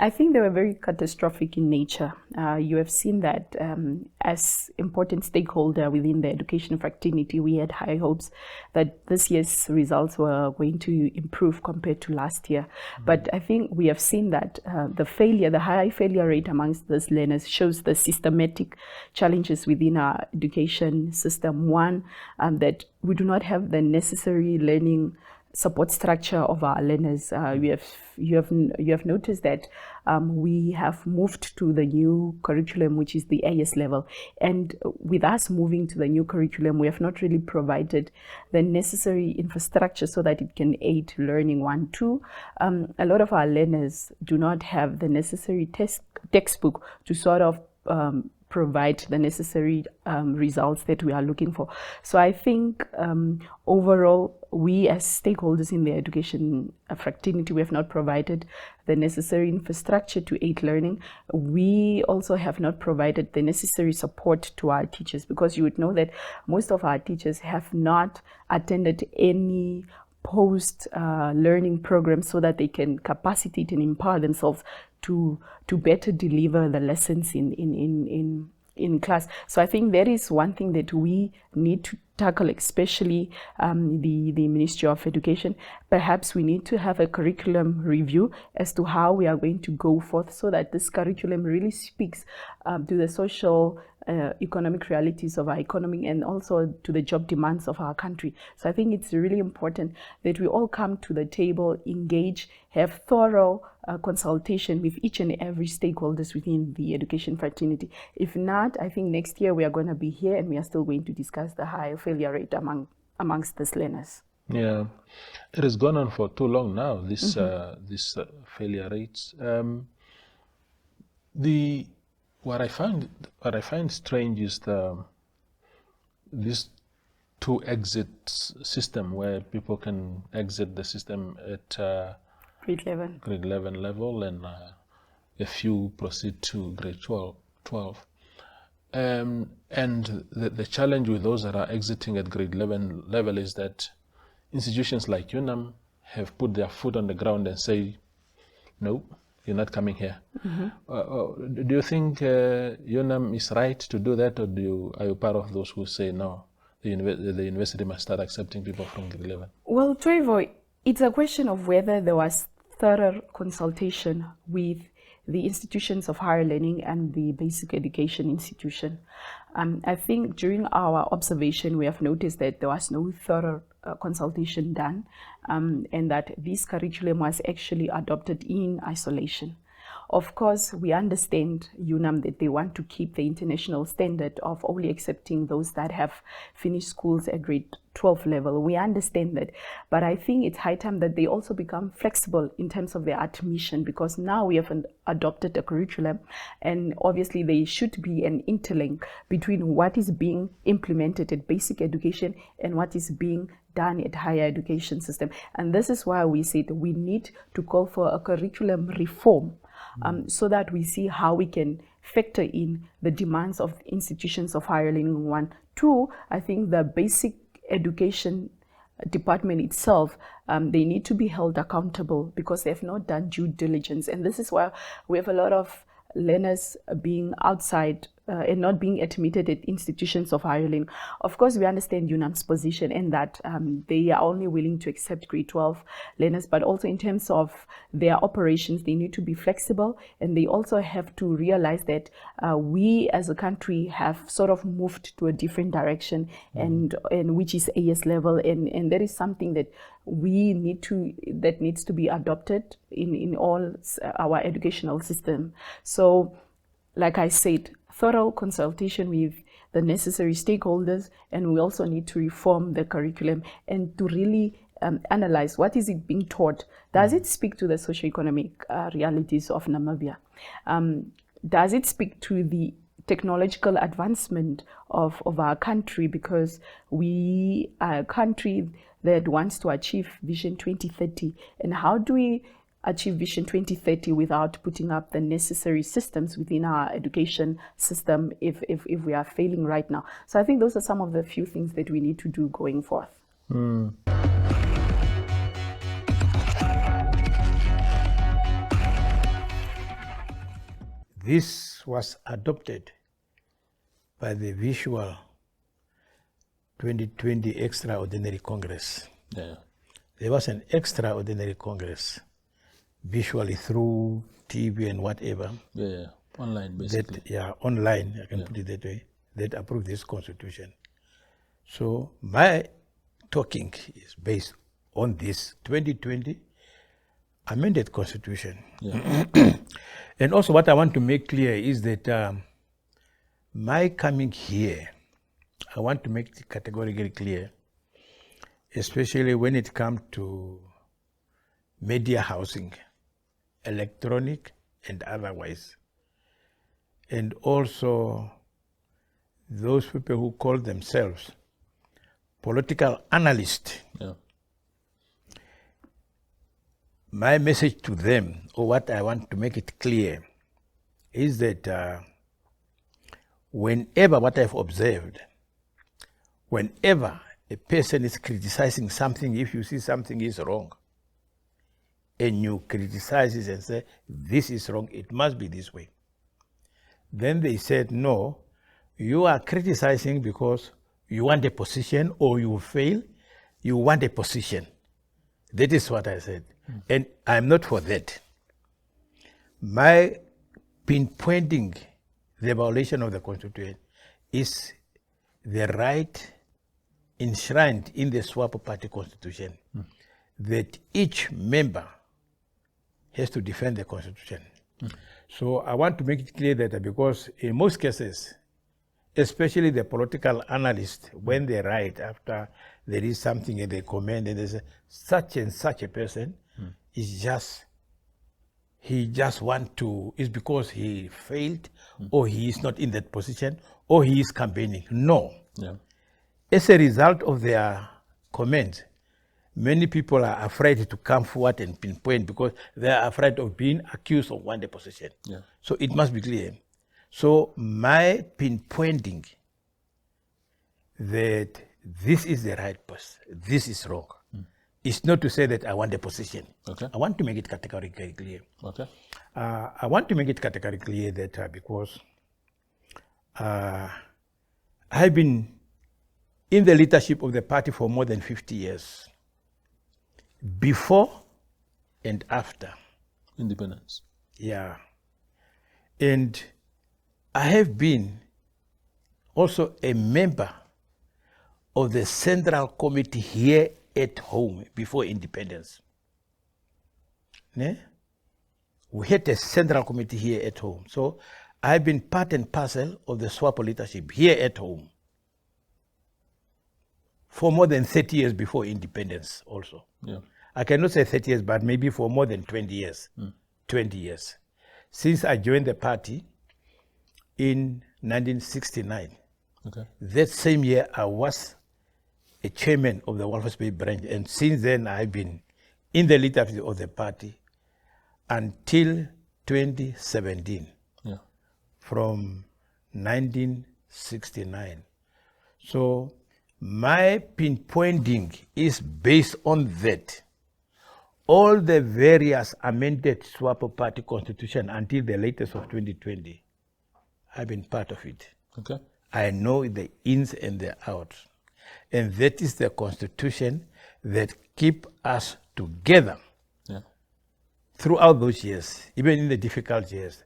I think they were very catastrophic in nature. You have seen that as important stakeholder within the education fraternity, we had high hopes that this year's results were going to improve compared to last year. But I think we have seen that the high failure rate amongst these learners shows the systematic challenges within our education system. One, that we do not have the necessary learning support structure of our learners. You have noticed that we have moved to the new curriculum, which is the AS level, and with us moving to the new curriculum, we have not really provided the necessary infrastructure so that it can aid learning. 1, 2, a lot of our learners do not have the necessary textbook to sort of provide the necessary results that we are looking for. So I think overall, we as stakeholders in the education fraternity, we have not provided the necessary infrastructure to aid learning. We also have not provided the necessary support to our teachers, because you would know that most of our teachers have not attended any post-learning programs so that they can capacitate and empower themselves to better deliver the lessons in class. So I think that is one thing that we need to tackle, especially the Ministry of Education. Perhaps we need to have a curriculum review as to how we are going to go forth, so that this curriculum really speaks to the social economic realities of our economy and also to the job demands of our country. So I think it's really important that we all come to the table, engage, have thorough consultation with each and every stakeholders within the education fraternity. If not, I think next year we are going to be here and we are still going to discuss the high failure rate amongst these learners. Yeah, it has gone on for too long now, this failure rates. What I find strange is this two exit system, where people can exit the system at grade 11 level, and a few proceed to grade 12. And the challenge with those that are exiting at grade 11 level is that institutions like UNAM have put their foot on the ground and say, no, you're not coming here. Do you think UNAM is right to do that, or are you part of those who say no, the university must start accepting people from grade 11? Well, Toivo, it's a question of whether there was thorough consultation with the institutions of higher learning and the basic education institution. I think during our observation, we have noticed that there was no thorough consultation done, and that this curriculum was actually adopted in isolation. Of course, we understand UNAM that they want to keep the international standard of only accepting those that have finished schools at grade 12 level. We understand that, but I think it's high time that they also become flexible in terms of their admission, because now we have adopted a curriculum, and obviously there should be an interlink between what is being implemented at basic education and what is being done at higher education system. And this is why we said we need to call for a curriculum reform, so that we see how we can factor in the demands of institutions of higher learning. 1, 2, I think the basic education department itself, they need to be held accountable because they have not done due diligence. And this is why we have a lot of learners being outside and not being admitted at institutions of higher learning. Of course, we understand UNAM's position and that they are only willing to accept grade 12 learners, but also in terms of their operations, they need to be flexible, and they also have to realize that we as a country have sort of moved to a different direction, and which is AS level, and that is something that that needs to be adopted in all our educational system. So, like I said, thorough consultation with the necessary stakeholders, and we also need to reform the curriculum and to really analyze what is it being taught. Does it speak to the socioeconomic realities of Namibia? Does it speak to the technological advancement of our country? Because we are a country that wants to achieve Vision 2030. And how do we achieve Vision 2030 without putting up the necessary systems within our education system if we are failing right now? So I think those are some of the few things that we need to do going forth. this was adopted by the Visual 2020 Extraordinary Congress. Yeah. There was an extraordinary Congress, visually through TV and whatever. Yeah. Online, basically. Online, I can put it that way, that approved this constitution. So my talking is based on this 2020 amended constitution. Yeah. And also what I want to make clear is that my coming here, I want to make it categorically clear, especially when it comes to media housing, electronic and otherwise. And also those people who call themselves political analysts. Yeah. My message to them, or what I want to make it clear, is that whenever what I've observed, whenever a person is criticizing something, if you see something is wrong, and you criticize it and say, this is wrong, it must be this way. Then they said, no, you are criticizing because you want a position, or you fail, you want a position. That is what I said. And I'm not for that. My pinpointing the violation of the Constitution is the right enshrined in the SWAPO Party Constitution that each member has to defend the Constitution. So I want to make it clear that because in most cases, especially the political analysts, when they write after there is something and they comment and they say, such and such a person is just, he just want to, it's because he failed or he is not in that position or he is campaigning. No. Yeah. As a result of their comments, many people are afraid to come forward and pinpoint because they are afraid of being accused of wanting a position. Yeah. So it must be clear. So my pinpointing that this is the right person, this is wrong, it's not to say that I want a position. Okay. I want to make it categorically clear. Okay. I want to make it categorically clear that because I've been in the leadership of the party for more than 50 years, before and after. Independence. Yeah. And I have been also a member of the Central Committee here at home before independence. Ne? We had a Central Committee here at home. So I've been part and parcel of the SWAPO leadership here at home for more than 30 years before independence also. Yeah. I cannot say 30 years, but maybe for more than 20 years. 20 years. Since I joined the party in 1969. Okay. That same year, I was a chairman of the Walvis Bay branch, and since then I've been in the leadership of the party until 2017. Yeah. From 1969. So my pinpointing is based on that. All the various amended SWAPO Party Constitution until the latest of 2020, I've been part of it. Okay. I know the ins and the outs. And that is the Constitution that keep us together throughout those years, even in the difficult years.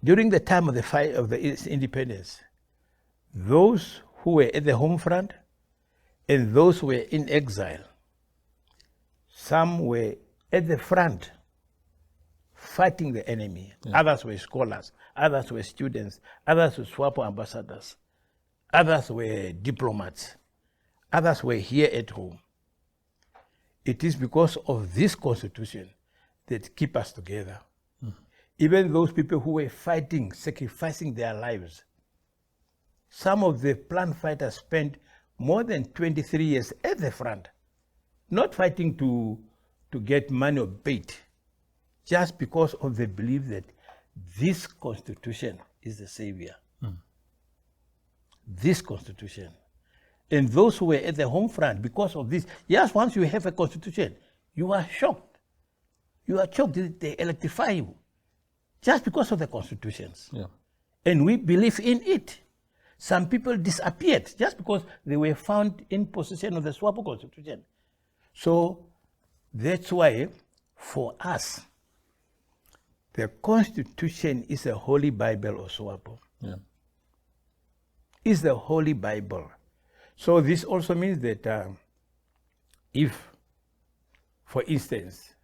During the time of the fight of the independence, those who were at the home front and those who were in exile, some were at the front fighting the enemy. Others were scholars, others were students, others were SWAPO ambassadors, others were diplomats, others were here at home. It is because of this Constitution that keep us together. Even those people who were fighting, sacrificing their lives. Some of the plant fighters spent more than 23 years at the front, not fighting to get money or bait, just because of the belief that this Constitution is the savior. This Constitution. And those who were at the home front, because of this, yes, once you have a Constitution, you are shocked. You are shocked, they electrify you. just because of the constitutions. Yeah. And we believe in it. Some people disappeared just because they were found in possession of the SWAPO constitution. So that's why, for us, the constitution is a holy Bible of SWAPO. Yeah. Is the holy Bible. So this also means that if, for instance,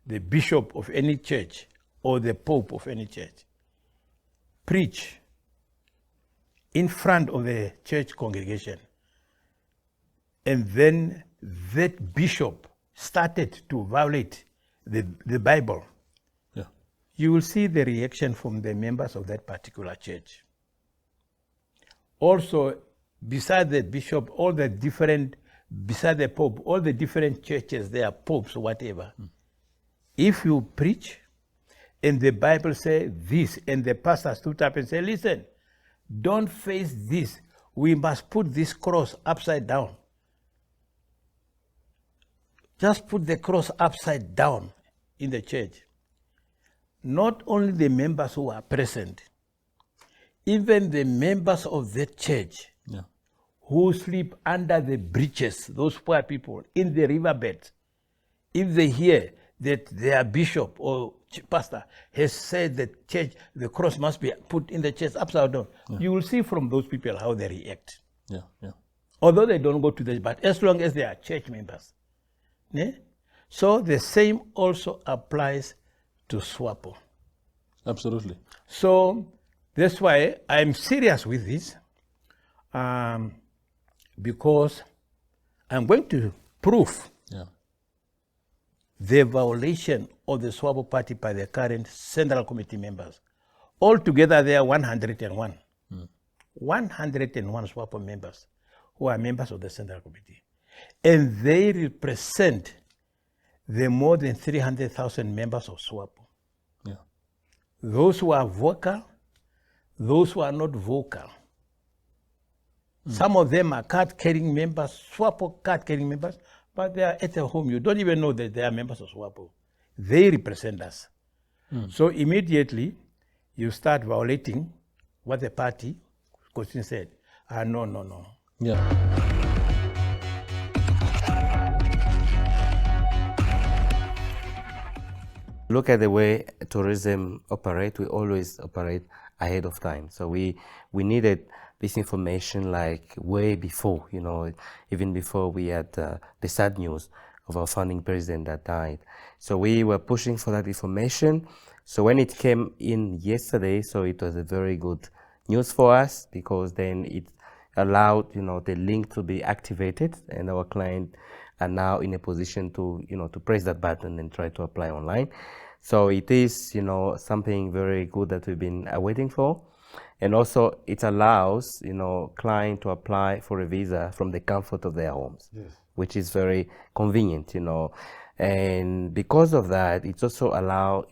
the bishop of any church or the pope of any church preach in front of the church congregation, and then that bishop started to violate the Bible, Yeah. you will see the reaction from the members of that particular church. Also, beside the bishop, beside the pope, all the different churches, they are popes or whatever. If you preach and the Bible says this, and the pastor stood up and said, listen, don't face this. We must put this cross upside down. Just put the cross upside down in the church. Not only the members who are present, even the members of the church Yeah. who sleep under the bridges, those poor people in the riverbed, if they hear that their bishop or pastor has said that the cross must be put in the church upside down, you will see from those people how they react. Yeah. Yeah. Although they don't go to the, but as long as they are church members. Yeah? So the same also applies to SWAPO. Absolutely. So that's why I'm serious with this, because I'm going to prove Yeah. the violation of the SWAPO party by the current Central Committee members. Altogether, there are 101. 101 SWAPO members who are members of the Central Committee. And they represent the more than 300,000 members of SWAPO. Yeah. Those who are vocal, those who are not vocal. Some of them are card-carrying members, SWAPO card-carrying members, but they are at home. You don't even know that they are members of SWAPO. They represent us. So immediately, you start violating what the party constitution said. No. Yeah. Look at the way tourism operate. We always operate ahead of time. So we needed this information like way before, even before we had the sad news of our founding president that died. So we were pushing for that information. So when it came in yesterday, so it was a very good news for us, because then it allowed, the link to be activated, and our client are now in a position to, to press that button and try to apply online. So it is, something very good that we've been waiting for. And also it allows, client to apply for a visa from the comfort of their homes, which is very convenient, And because of that, it's also allow,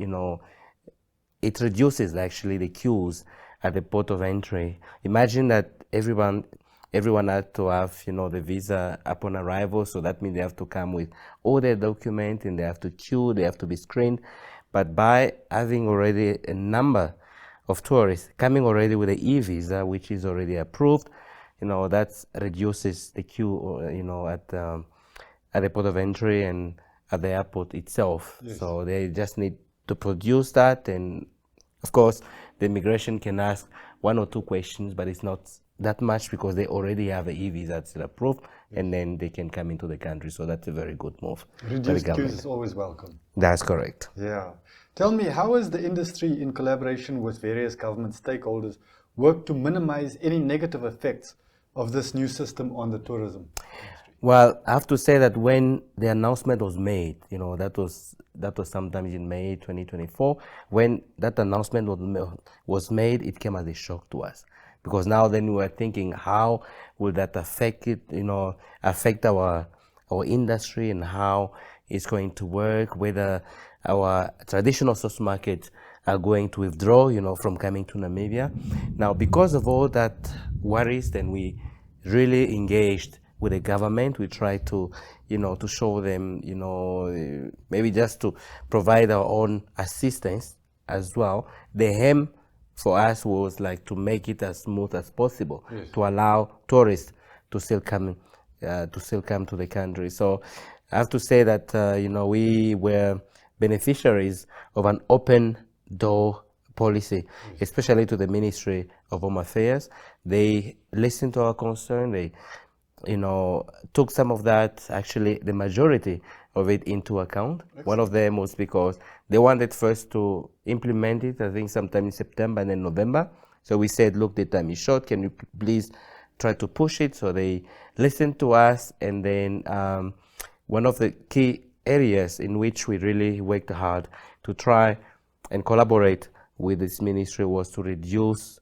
it reduces actually the queues at the port of entry. Imagine that everyone had to have, the visa upon arrival. So that means they have to come with all their documents, and they have to queue, they have to be screened. But by having already a number of tourists coming already with the e-visa, which is already approved, that reduces the queue, at the port of entry and at the airport itself. So they just need to produce that, and of course, the immigration can ask 1 or 2 questions, but it's not that much, because they already have an e-visa that's approved, and then they can come into the country. So that's a very good move. Reduced queues is always welcome. That's correct. Yeah. Tell me, how has the industry, in collaboration with various government stakeholders, worked to minimize any negative effects of this new system on the tourism industry? Well, I have to say that when the announcement was made, that was sometime in May 2024. When that announcement was made, it came as a shock to us, because now then we were thinking, how will that affect it? Affect our industry, and how it's going to work. Whether our traditional source markets are going to withdraw, from coming to Namibia. Now, because of all that worries, then we really engaged with the government. We tried to, to show them, maybe just to provide our own assistance as well. The aim for us was like to make it as smooth as possible, to allow tourists to still come to the country. So I have to say that we were beneficiaries of an open door policy, especially to the Ministry of Home Affairs. They listened to our concern. They took some of that, actually the majority of it, into account. Excellent. One of them was because they wanted first to implement it, I think sometime in September and then November. So we said, look, the time is short, can you please try to push it? So they listened to us, and then one of the key areas in which we really worked hard to try and collaborate with this ministry was to reduce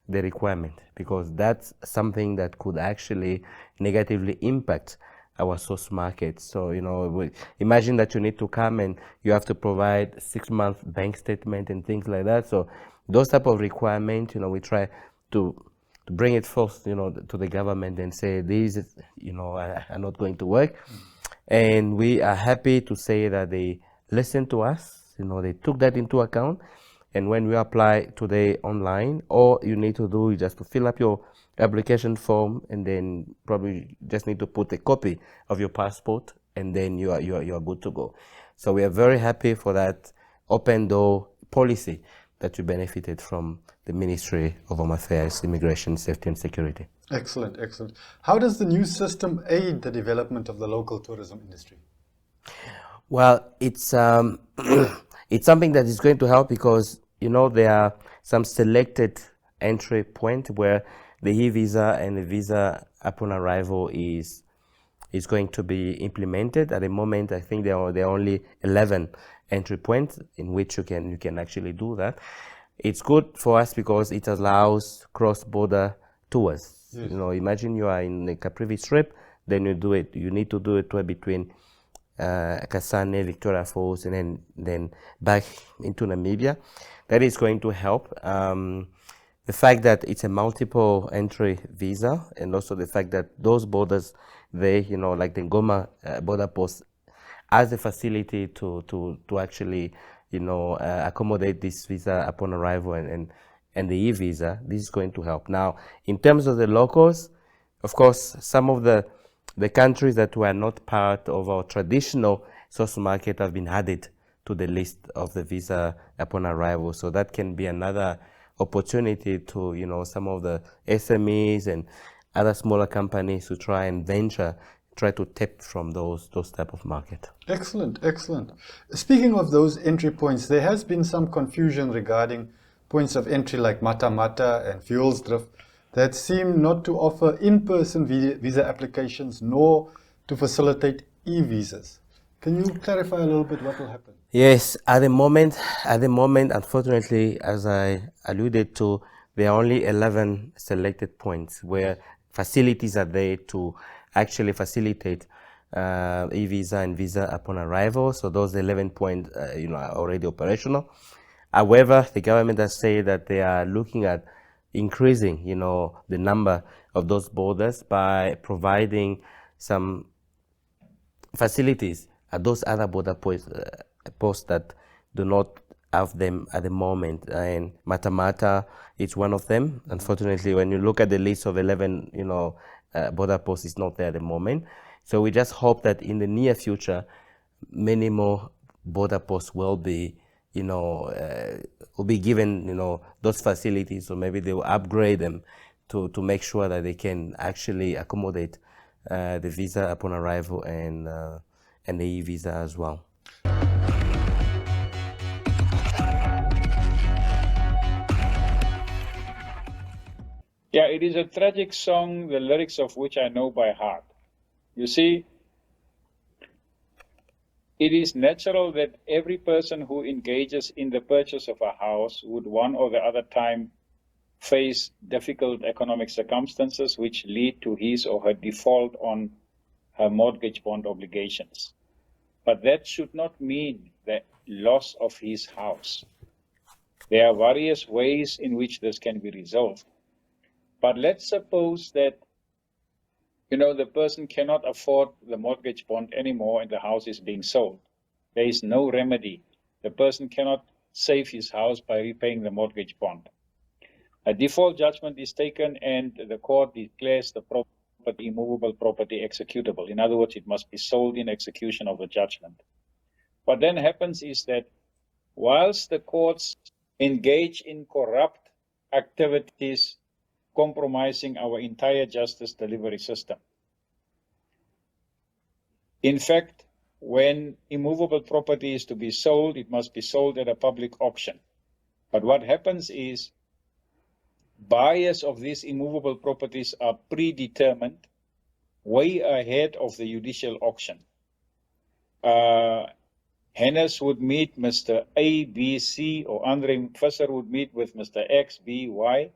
the requirement, because that's something that could actually negatively impact our source market. So, imagine that you need to come and you have to provide 6-month bank statement and things like that. So those type of requirements, we try to bring it forth, to the government and say, these, are not going to work. And we are happy to say that they listened to us, they took that into account. And when we apply today online, all you need to do is just to fill up your application form, and then probably just need to put a copy of your passport, and then you are good to go. So we are very happy for that open door policy that we benefited from the Ministry of Home Affairs, Immigration, Safety and Security. Excellent, excellent. How does the new system aid the development of the local tourism industry? Well, it's it's something that is going to help, because there are some selected entry point where the e-visa and the visa upon arrival is going to be implemented. At the moment, I think there are only 11 entry points in which you can actually do that. It's good for us because it allows cross-border tours. Yes. Imagine you are in a Caprivi trip, then you need to do a tour between Kasane, Victoria Falls, and then back into Namibia. That is going to help. The fact that it's a multiple entry visa, and also the fact that those borders, like the Ngoma border post, as a facility to actually, accommodate this visa upon arrival and the e-visa, this is going to help. Now, in terms of the locals, of course, some of the countries that were not part of our traditional source market have been added to the list of the visa upon arrival. So that can be another opportunity to, some of the SMEs and other smaller companies to try to tap from those type of market. Excellent, excellent. Speaking of those entry points, there has been some confusion regarding points of entry like Mata Mata and Vuilsdrift that seem not to offer in-person visa applications nor to facilitate e-visas. Can you clarify a little bit what will happen? Yes, at the moment, unfortunately, as I alluded to, there are only 11 selected points where facilities are there to actually facilitate e-visa and visa upon arrival. So those 11 points, are already operational. However, the government has said that they are looking at increasing, the number of those borders by providing some facilities at those other border posts that do not have them at the moment. And Mata Mata is one of them. Unfortunately, when you look at the list of 11, border posts, it's not there at the moment. So we just hope that in the near future, many more border posts will be, will be given, those facilities, or maybe they will upgrade them to make sure that they can actually accommodate the visa upon arrival and the e-visa as well. Yeah, it is a tragic song, the lyrics of which I know by heart. You see, it is natural that every person who engages in the purchase of a house would one or the other time face difficult economic circumstances which lead to his or her default on her mortgage bond obligations. But that should not mean the loss of his house. There are various ways in which this can be resolved. But let's suppose that, the person cannot afford the mortgage bond anymore and the house is being sold. There is no remedy. The person cannot save his house by repaying the mortgage bond. A default judgment is taken and the court declares the property, immovable property, executable. In other words, it must be sold in execution of the judgment. What then happens is that whilst the courts engage in corrupt activities compromising our entire justice delivery system, in fact, when immovable property is to be sold, it must be sold at a public auction. But what happens is buyers of these immovable properties are predetermined way ahead of the judicial auction. Hennis would meet Mr. A, B, C, or Andre Visser would meet with Mr. X, B, Y,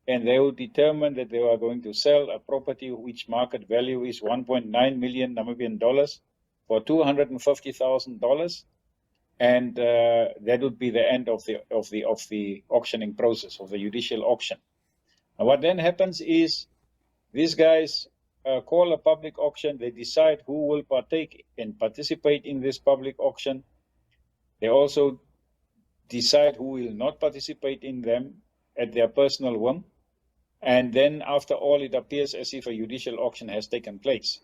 and they would determine that they are going to sell a property which market value is 1.9 million Namibian dollars for $250,000, and that would be the end of the auctioning process, of the judicial auction. And what then happens is these guys call a public auction. They decide who will partake and participate in this public auction. They also decide who will not participate in them at their personal whim. And then after all, it appears as if a judicial auction has taken place.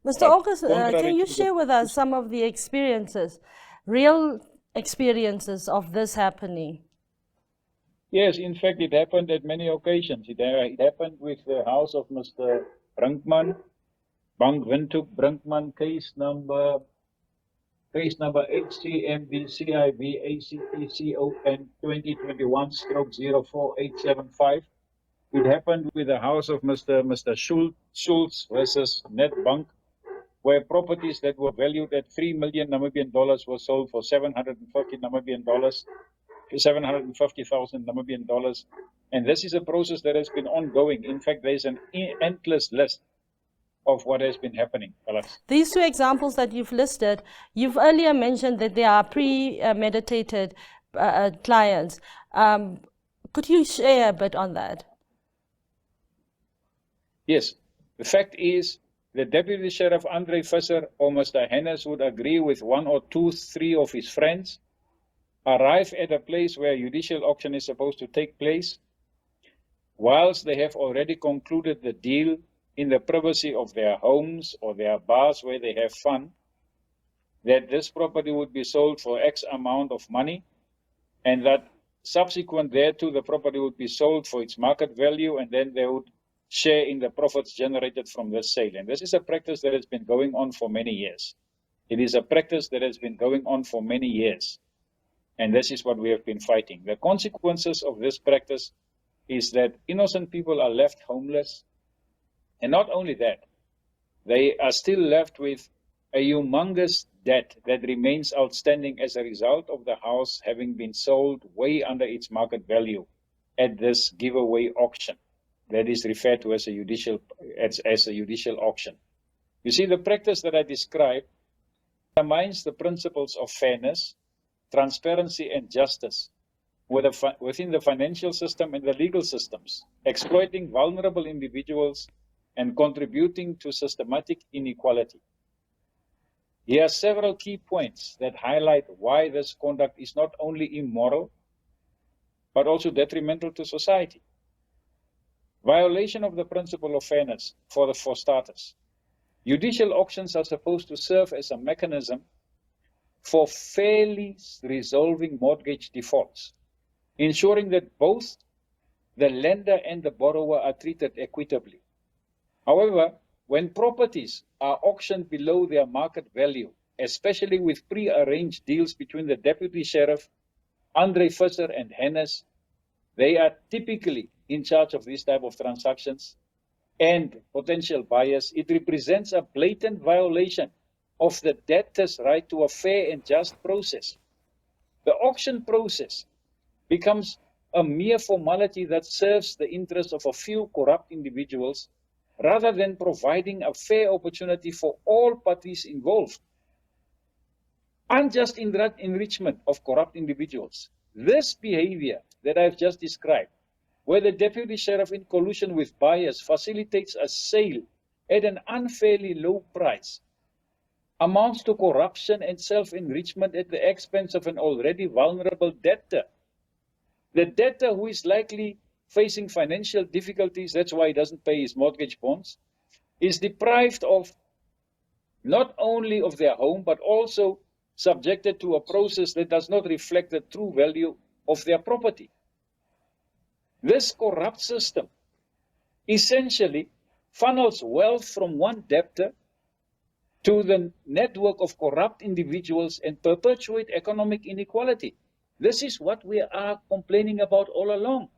Mr. But August, contrary can you to the- share with us some of the experiences, real experiences of this happening? Yes, in fact, it happened at many occasions. It happened with the house of Mr. Brinkman, Bank Windhoek Brinkman, case number HCMBCIB ACTCON 2021/04875. It happened with the house of Mr. Schultz versus Netbank, where properties that were valued at 3 million Namibian dollars were sold for 750 Namibian dollars. 750,000 Namibian dollars, and this is a process that has been ongoing. In fact, there is an endless list of what has been happening. Alex. These two examples that you've listed, you've earlier mentioned that they are premeditated clients. Could you share a bit on that? Yes, the fact is the Deputy Sheriff Andre Visser or Mr. Hennis would agree with one or two, three of his friends, arrive at a place where a judicial auction is supposed to take place, whilst they have already concluded the deal in the privacy of their homes or their bars where they have fun, that this property would be sold for X amount of money, and that subsequent thereto the property would be sold for its market value, and then they would share in the profits generated from this sale. And this is a practice that has been going on for many years. It is a practice that has been going on for many years. And this is what we have been fighting. The consequences of this practice is that innocent people are left homeless. And not only that, they are still left with a humongous debt that remains outstanding as a result of the house having been sold way under its market value at this giveaway auction that is referred to as a judicial auction. You see, the practice that I described undermines the principles of fairness, transparency and justice within the financial system and the legal systems, exploiting vulnerable individuals and contributing to systematic inequality. Here are several key points that highlight why this conduct is not only immoral, but also detrimental to society. Violation of the principle of fairness for starters. Judicial auctions are supposed to serve as a mechanism for fairly resolving mortgage defaults, ensuring that both the lender and the borrower are treated equitably. However, when properties are auctioned below their market value, especially with pre-arranged deals between the Deputy Sheriff, Andre Visser and Hennis, they are typically in charge of these type of transactions, and potential buyers. It represents a blatant violation of the debtor's right to a fair and just process. The auction process becomes a mere formality that serves the interests of a few corrupt individuals rather than providing a fair opportunity for all parties involved. Unjust enrichment of corrupt individuals. This behavior that I've just described, where the Deputy Sheriff in collusion with buyers facilitates a sale at an unfairly low price, amounts to corruption and self-enrichment at the expense of an already vulnerable debtor. The debtor who is likely facing financial difficulties, that's why he doesn't pay his mortgage bonds, is deprived of not only of their home, but also subjected to a process that does not reflect the true value of their property. This corrupt system essentially funnels wealth from one debtor to the network of corrupt individuals and perpetuate economic inequality. This is what we are complaining about all along.